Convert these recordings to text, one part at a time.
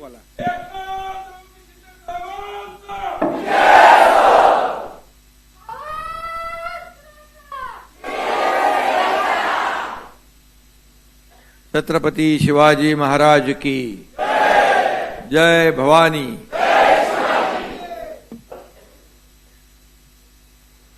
मला. छत्रपती शिवाजी महाराज की जय भवानी.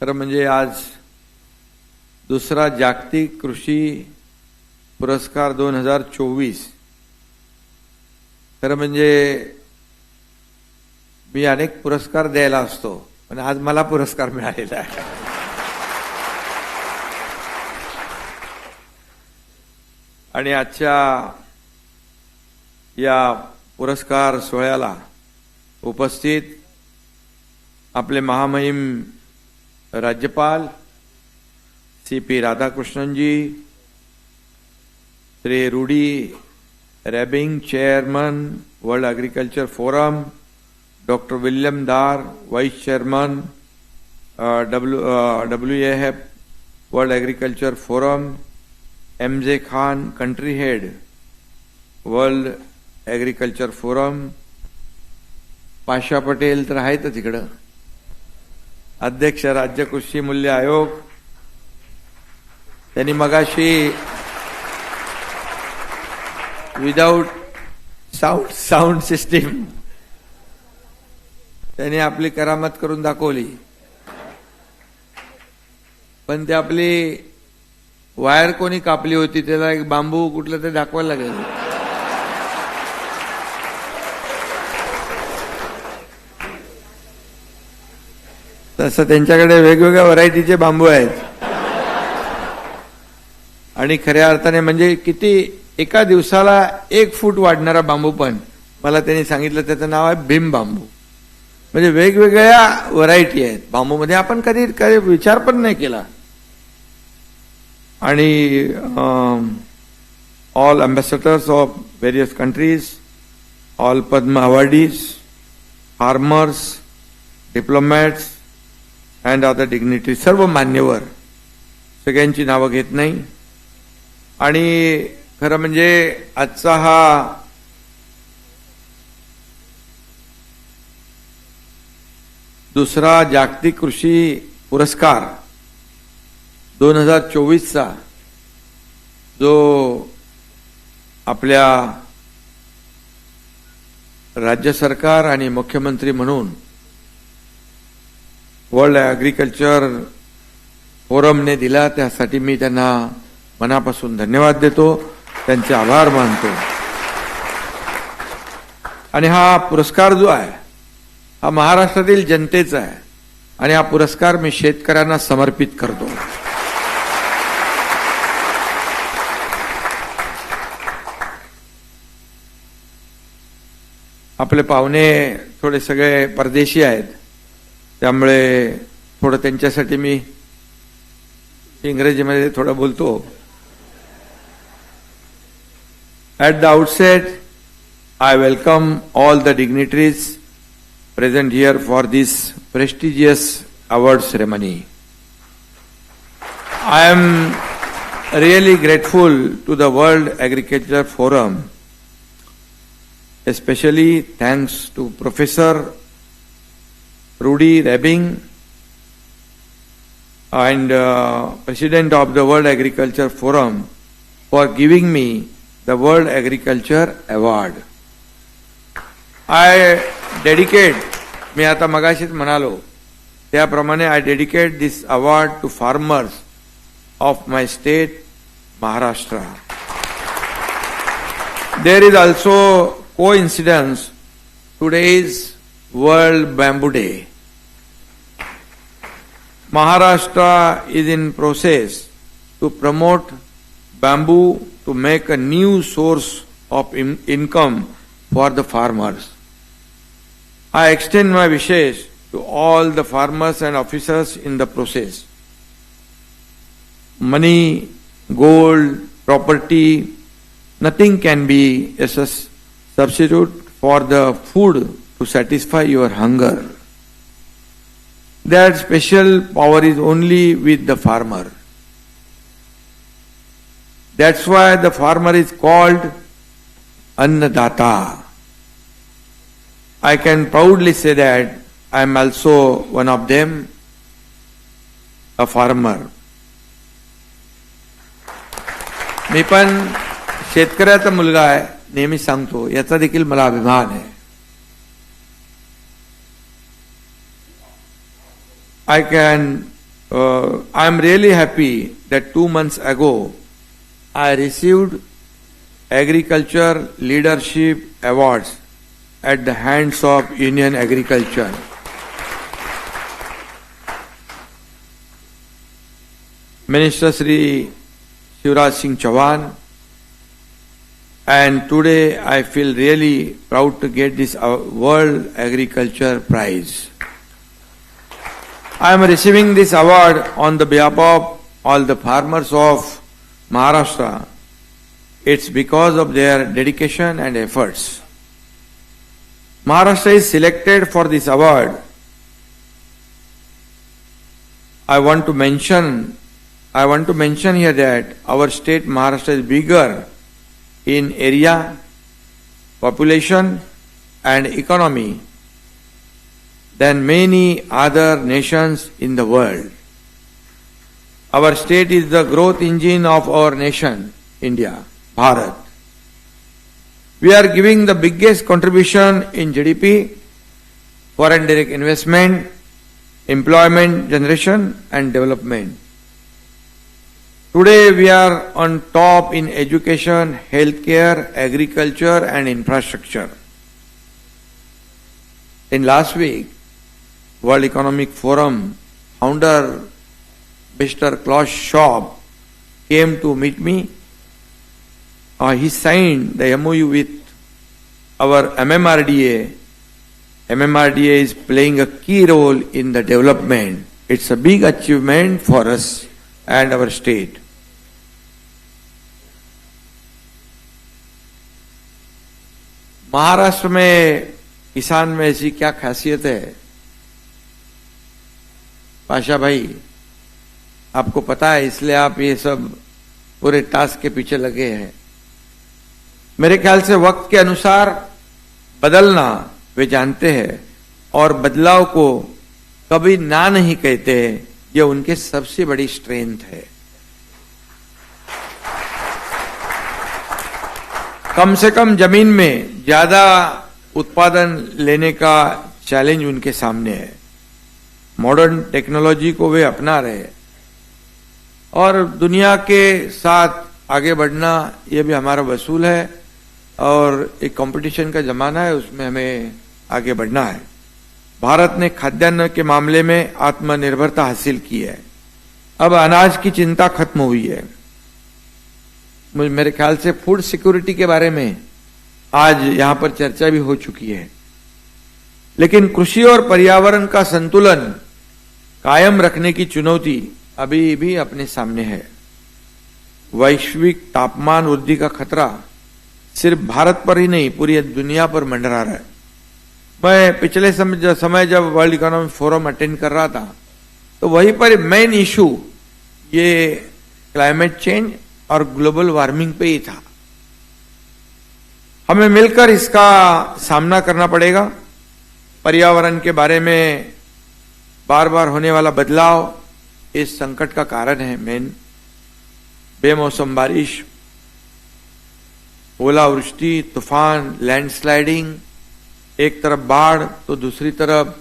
खरं म्हणजे आज दुसरा जागतिक कृषी पुरस्कार 2024. खरं म्हणजे मी अनेक पुरस्कार द्यायला असतो, पण आज मला पुरस्कार मिळालेला आहे. आणि आजच्या या पुरस्कार सोहळ्याला उपस्थित आपले महामहिम राज्यपाल CP राधाकृष्णनजी, Shri Rudy Rabbinge chairman World Agriculture Forum, doctor William Dar vice chairman WAF World Agriculture Forum, MJ Khan country head World Agriculture Forum, Pasha Patel तर आहेतच तिकडं, अध्यक्ष राज्य कृषी मूल्य आयोग, त्यांनी मगाशी विदाउट साऊंड सिस्टीम त्यांनी आपली करामत करून दाखवली, पण ते आपली वायर कोणी कापली होती, त्याला एक बांबू कुठलं तरी दाखवायला लागेल. तसं त्यांच्याकडे वेगवेगळ्या व्हरायटीचे बांबू आहेत. आणि खऱ्या अर्थाने म्हणजे किती एका दिवसाला 1 फूट वाढणारा बांबू, पण मला त्यांनी सांगितलं त्याचं नाव आहे भीम बांबू. म्हणजे वेगवेगळ्या व्हरायटी आहेत बांबूमध्ये, आपण कधी विचार पण नाही केला. आणि all ambassadors of various countries, all Padma awardees, farmers, diplomats and other dignity, सर्व मान्यवर, सगळ्यांची नावं घेत नाही. आणि खरं म्हणजे आजचा हा दुसरा जागतिक कृषी पुरस्कार 2024चा जो आपल्या राज्य सरकार आणि मुख्यमंत्री म्हणून वर्ल्ड एग्रीकल्चर फोरमने दिला, त्यासाठी मी त्यांना मनापासून धन्यवाद देतो, त्यांचे आभार मानतो. आणि हा पुरस्कार जो आहे हा महाराष्ट्रातील जनतेचा आहे, आणि हा पुरस्कार मी शेतकऱ्यांना समर्पित करतो. आपले पाहुणे थोडे सगळे परदेशी आहेत, त्यामुळे थोडं त्यांच्यासाठी मी इंग्रजीमध्ये थोडं बोलतो. At the outset, I welcome all the dignitaries present here for this prestigious award ceremony. I am really grateful to the World Agriculture Forum, especially thanks to Professor Rudy Rebing and President of the World Agriculture Forum for giving me the World Agriculture Award. I dedicate, मी आता मगाशीच म्हणालो त्याप्रमाणे, I dedicate this award to farmers of my state, Maharashtra. There is also coincidence, today is World Bamboo Day. Maharashtra is in process to promote bamboo to make a new source of income for the farmers. I extend my wishes to all the farmers and officers in the process. Money, gold, property, nothing can be a substitute for the food to satisfy your hunger. That special power is only with the farmer. That's why the farmer is called Annadata. I can proudly say that I am also one of them, a farmer. मी पण शेतकऱ्याचा मुलगा आहे, नेहमी सांगतो, याचा देखील मला अभिमान आहे. I am really happy that 2 months ago I received Agriculture Leadership Awards at the hands of Union Agriculture. Minister Shri Shivraj Singh Chauhan, and today I feel really proud to get this World Agriculture Prize. I am receiving this award on the behalf of all the farmers of Maharashtra. It's because of their dedication and efforts. Maharashtra is selected for this award. I want to mention here that our state Maharashtra is bigger in area, population and economy than many other nations in the world. Our state is the growth engine of our nation, India, Bharat. We are giving the biggest contribution in GDP, foreign direct investment, employment generation and development. Today we are on top in education, healthcare, agriculture and infrastructure. In last week, World Economic Forum founder Mr. Klaus Schwab came to meet me. He signed the MOU with our MMRDA. MMRDA is playing a key role in the development. It's a big achievement for us and our state. Maharashtra में किसान में ऐसी क्या खासियत है? पाशा भाई, आपको पता है, इसलिए आप ये सब पूरे टास्क के पीछे लगे हैं. मेरे ख्याल से वक्त के अनुसार बदलना वे जानते हैं और बदलाव को कभी ना नहीं कहते. ये उनके सबसे बड़ी स्ट्रेंथ है. कम से कम जमीन में ज्यादा उत्पादन लेने का चैलेंज उनके सामने है. मॉडर्न टेक्नोलॉजी को वे अपना रहे और दुनिया के साथ आगे बढ़ना ये भी हमारा वसूल है. और एक कंपटीशन का जमाना है, उसमें हमें आगे बढ़ना है. भारत ने खाद्यान्न के मामले में आत्मनिर्भरता हासिल की है. अब अनाज की चिंता खत्म हुई है. मेरे ख्याल से फूड सिक्योरिटी के बारे में आज यहां पर चर्चा भी हो चुकी है. लेकिन कृषि और पर्यावरण का संतुलन कायम रखने की चुनौती अभी भी अपने सामने है. वैश्विक तापमान वृद्धि का खतरा सिर्फ भारत पर ही नहीं, पूरी दुनिया पर मंडरा रहा है. मैं पिछले समय जब वर्ल्ड इकोनॉमिक फोरम अटेंड कर रहा था, तो वहीं पर मेन इशू ये क्लाइमेट चेंज और ग्लोबल वार्मिंग पे ही था. हमें मिलकर इसका सामना करना पड़ेगा. पर्यावरण के बारे में बार बार होने वाला बदलाव इस संकट का कारण है. मेन बेमौसम बारिश, ओलावृष्टि, तूफान, लैंडस्लाइडिंग, एक तरफ बाढ़ तो दूसरी तरफ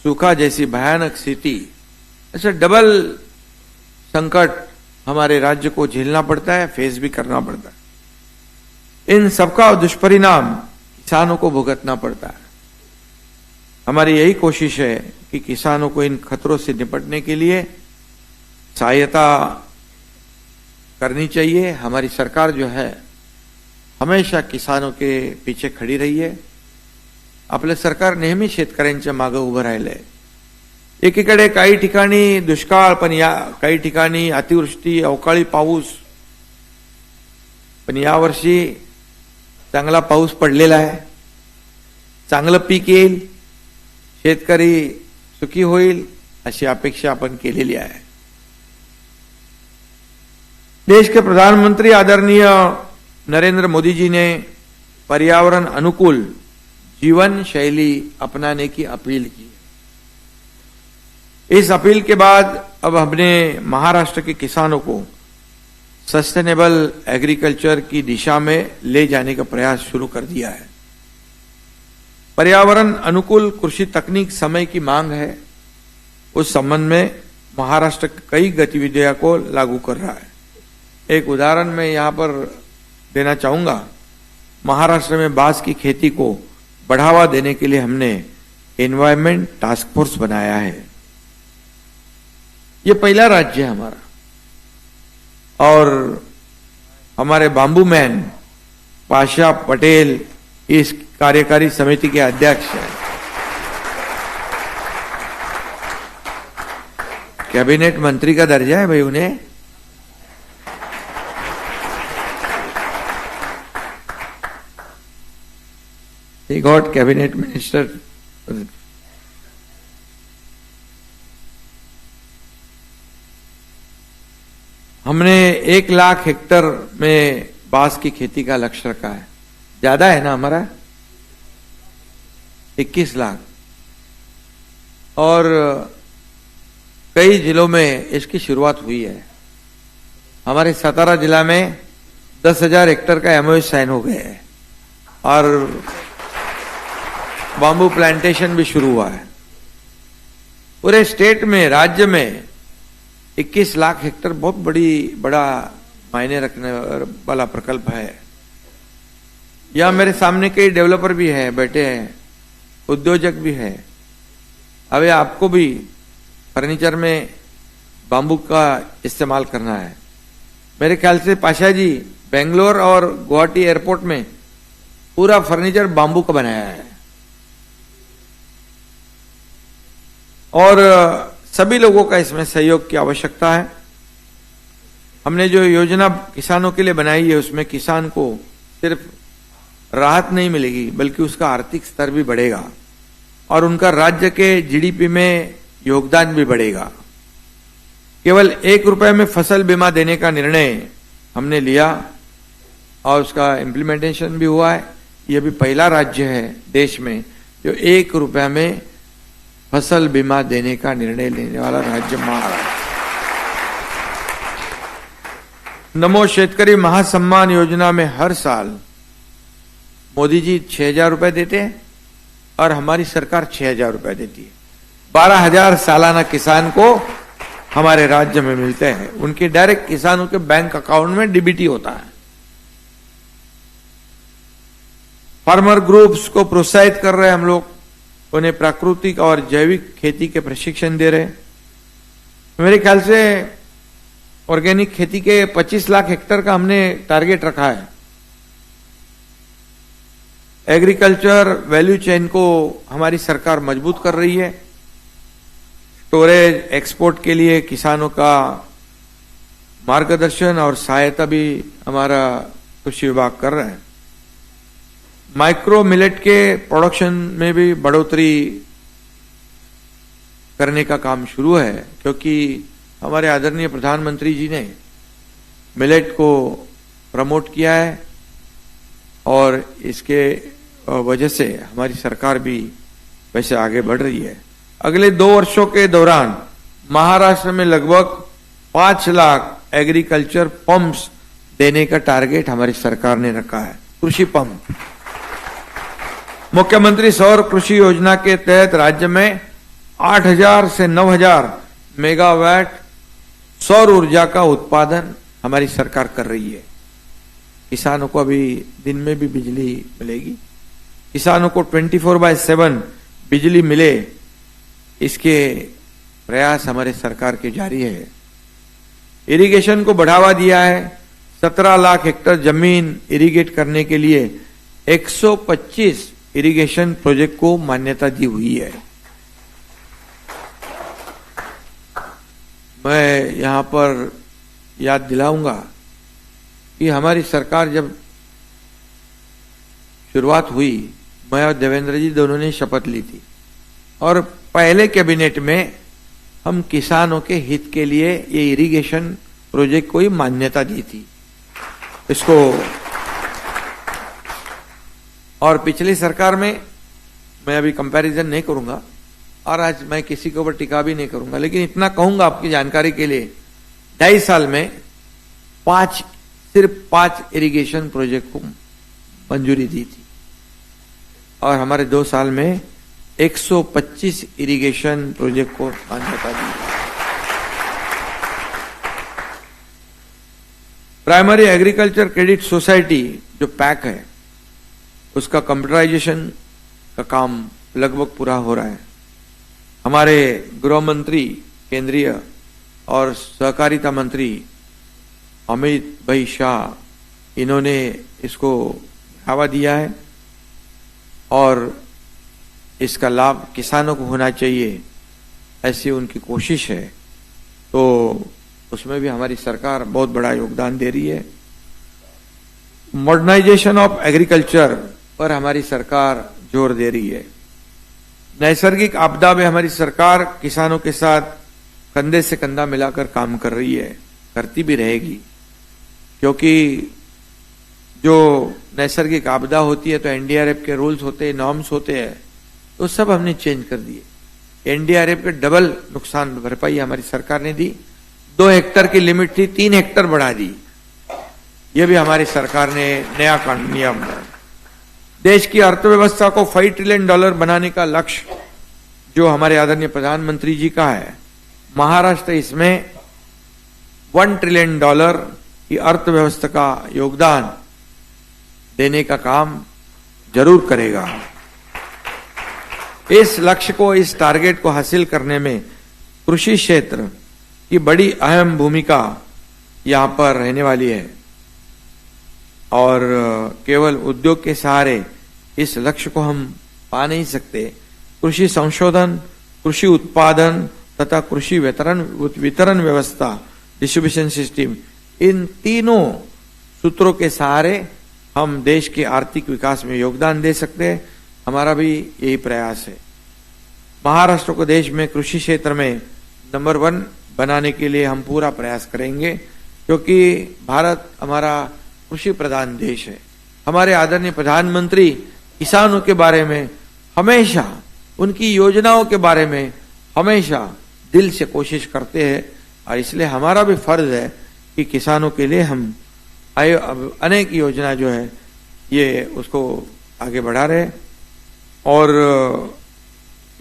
सूखा जैसी भयानक स्थिति, ऐसा डबल संकट हमारे राज्य को झेलना पड़ता है, फेस भी करना पड़ता है. इन सबका दुष्परिणाम किसानों को भुगतना पड़ता है. हमारी यही कोशिश है कि किसानों को इन खतरों से निपटने के लिए सहायता करनी चाहिए. हमारी सरकार जो है हमेशा किसानों के पीछे खड़ी रही है. आपल्या सरकार नेहमी शेतकऱ्यांच्या मागे उभं राहिलंय. एकीकडे काही ठिकाणी दुष्काळ, पण काही ठिकाणी अतिवृष्टी, अवकाळी पाऊस, पण यावर्षी चांगला पाऊस पडलेला आहे. चांगलं पीक येईल, शेतकरी सुखी होईल अशी अपेक्षा आपण केलेली आहे. देश के प्रधानमंत्री आदरणीय नरेंद्र मोदी जी ने पर्यावरण अनुकूल जीवन शैली अपनाने की अपील की। इस अपील के बाद अब हमने महाराष्ट्र के किसानों को सस्टेनेबल एग्रीकल्चर की दिशा में ले जाने का प्रयास शुरू कर दिया है। पर्यावरण अनुकूल कृषि तकनीक समय की मांग है। उस संबंध में महाराष्ट्र कई गतिविधियों को लागू कर रहा है। एक उदाहरण मैं यहां पर देना चाहूंगा। महाराष्ट्र में बांस की खेती को बढ़ावा देने के लिए हमने एनवायरमेंट टास्क फोर्स बनाया है। ये पहला राज्य है हमारा, और हमारे बाम्बू मैन पाशा पटेल इस कार्यकारी समिति के अध्यक्ष हैं। कैबिनेट मंत्री का दर्जा है भाई उन्हें। He got cabinet minister. हमने 1 लाख हेक्टेयर में बांस की खेती का लक्ष्य रखा है। ज्यादा है ना हमारा, 21 लाख, और कई जिलों में इसकी शुरुआत हुई है। हमारे सतारा जिला में 10,000 हेक्टेयर का एमओयू साइन हो गए है और बाम्बू प्लांटेशन भी शुरू हुआ है। पूरे स्टेट में, राज्य में 21 लाख हेक्टेयर बहुत बड़ा मायने रखने वाला प्रकल्प है। यह मेरे सामने कई डेवलपर भी हैं, बैठे हैं, उद्योजक भी है। अभी आपको भी फर्नीचर में बाम्बू का इस्तेमाल करना है। मेरे ख्याल से पाशा जी बेंगलोर और गुवाहाटी एयरपोर्ट में पूरा फर्नीचर बाम्बू का बनाया है, और सभी लोगों का इसमें सहयोग की आवश्यकता है। हमने जो योजना किसानों के लिए बनाई है उसमें किसान को सिर्फ राहत नहीं मिलेगी बल्कि उसका आर्थिक स्तर भी बढ़ेगा और उनका राज्य के जीडीपी में योगदान भी बढ़ेगा। केवल 1 रुपए में फसल बीमा देने का निर्णय हमने लिया और उसका इम्प्लीमेंटेशन भी हुआ है। यह भी पहला राज्य है देश में जो 1 रुपए में फसल बीमा देने का निर्णय लेने वाला राज्य महाराष्ट्र। नमो शेतकरी महासम्मान योजना में हर साल मोदी जी 6,000 रुपए देते हैं और हमारी सरकार 6,000 रुपए देती है। 12,000 सालाना किसान को हमारे राज्य में मिलते हैं। उनके डायरेक्ट किसानों के बैंक अकाउंट में डीबीटी होता है। फार्मर ग्रुप्स को प्रोत्साहित कर रहे हैं हम लोग, उन्हें प्राकृतिक और जैविक खेती के प्रशिक्षण दे रहे हैं। मेरे ख्याल से ऑर्गेनिक खेती के 25 लाख हेक्टेयर का हमने टारगेट रखा है। एग्रीकल्चर वैल्यू चेन को हमारी सरकार मजबूत कर रही है। स्टोरेज, एक्सपोर्ट के लिए किसानों का मार्गदर्शन और सहायता भी हमारा कृषि विभाग कर रहा है। माइक्रो मिलेट के प्रोडक्शन में भी बढ़ोतरी करने का काम शुरू है, क्योंकि हमारे आदरणीय प्रधानमंत्री जी ने मिलेट को प्रमोट किया है और इसके वजह से हमारी सरकार भी वैसे आगे बढ़ रही है। अगले 2 वर्षों के दौरान महाराष्ट्र में लगभग 5 लाख एग्रीकल्चर पंप्स देने का टारगेट हमारी सरकार ने रखा है। कृषि पंप, मुख्यमंत्री सौर कृषि योजना के तहत राज्य में 8,000 से 9,000 मेगावाट सौर ऊर्जा का उत्पादन हमारी सरकार कर रही है। किसानों को अभी दिन में भी बिजली मिलेगी। किसानों को 24/7 बिजली मिले, इसके प्रयास हमारे सरकार के जारी है। इरिगेशन को बढ़ावा दिया है। 17 लाख हेक्टेयर जमीन इरिगेट करने के लिए 125 इरिगेशन प्रोजेक्ट को मान्यता दी हुई है। मैं यहां पर याद दिलाऊंगा कि हमारी सरकार जब शुरुआत हुई, मैं और देवेंद्र जी दोनों ने शपथ ली थी और पहले कैबिनेट में हम किसानों के हित के लिए ये इरिगेशन प्रोजेक्ट को ही मान्यता दी थी इसको। और पिछली सरकार में मैं अभी कंपैरिजन नहीं करूंगा और आज मैं किसी के ऊपर टिका भी नहीं करूंगा, लेकिन इतना कहूंगा आपकी जानकारी के लिए, 2.5 साल में सिर्फ 5 इरिगेशन प्रोजेक्ट को मंजूरी दी थी और हमारे 2 साल में 125 इरिगेशन प्रोजेक्ट को मान्यता दी। प्राइमरी एग्रीकल्चर क्रेडिट सोसाइटी जो पैक है, उसका कंप्यूटराइजेशन का काम लगभग पूरा हो रहा है। हमारे गृह मंत्री केंद्रीय और सहकारिता मंत्री अमित भाई शाह, इन्होंने इसको बढ़ावा दिया है और इसका लाभ किसानों को होना चाहिए, ऐसी उनकी कोशिश है। तो उसमें भी हमारी सरकार बहुत बड़ा योगदान दे रही है। मॉडर्नाइजेशन ऑफ एग्रीकल्चर पर हमारी सरकार जोर दे रही है। नैसर्गिक आपदा में हमारी सरकार किसानों के साथ कंधे से कंधा मिलाकर काम कर रही है, करती भी रहेगी, क्योंकि जो नैसर्गिक आपदा होती है तो एनडीआरएफ के रूल्स होते हैं, नॉर्म्स होते हैं, तो सब हमने चेंज कर दिए। एनडीआरएफ के डबल नुकसान भरपाई हमारी सरकार ने दी। 2 हेक्टर की लिमिट थी, 3 हेक्टर बढ़ा दी। यह भी हमारी सरकार ने नया कानून नियम बनाया। देश की अर्थव्यवस्था को $5 ट्रिलियन बनाने का लक्ष्य जो हमारे आदरणीय प्रधानमंत्री जी का है, महाराष्ट्र इसमें $1 ट्रिलियन की अर्थव्यवस्था का योगदान देने का काम जरूर करेगा। इस लक्ष्य को, इस टारगेट को हासिल करने में कृषि क्षेत्र की बड़ी अहम भूमिका यहां पर रहने वाली है और केवल उद्योग के सहारे इस लक्ष्य को हम पा नहीं सकते। कृषि संशोधन, कृषि उत्पादन तथा कृषि वितरण व्यवस्था, डिस्ट्रीब्यूशन सिस्टम, इन तीनों सूत्रों के सहारे हम देश के आर्थिक विकास में योगदान दे सकते हैं। हमारा भी यही प्रयास है। महाराष्ट्र को देश में कृषि क्षेत्र में नंबर 1 बनाने के लिए हम पूरा प्रयास करेंगे, क्योंकि भारत हमारा कृषि प्रधान देश है। हमारे आदरणीय प्रधानमंत्री किसानों के बारे में हमेशा, उनकी योजनाओं के बारे में हमेशा दिल से कोशिश करते हैं और इसलिए हमारा भी फर्ज है कि किसानों के लिए हम अनेक योजना जो है ये उसको आगे बढ़ा रहे। और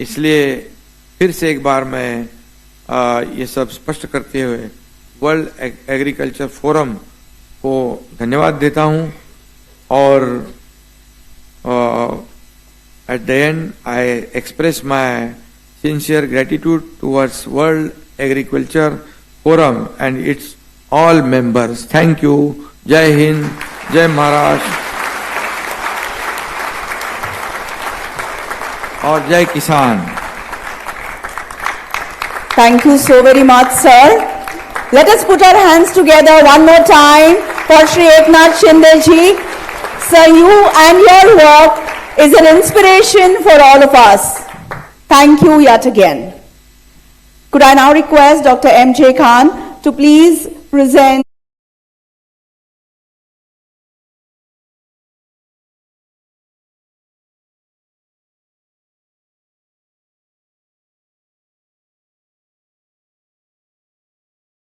इसलिए फिर से एक बार मैं ये सब स्पष्ट करते हुए वर्ल्ड एग्रीकल्चर फोरम को धन्यवाद देता हूं और at the and I express my sincere gratitude towards world Agriculture forum and it's all members. Thank you. जय हिंद, जय महाराष्ट्र और जय किसान। Thank you so very much, sir. Let us put our hands together one more time for Shri Eknath Shinde ji. Sir, you and your work is an inspiration for all of us. Thank you yet again. Could I now request Dr. M.J. Khan to please present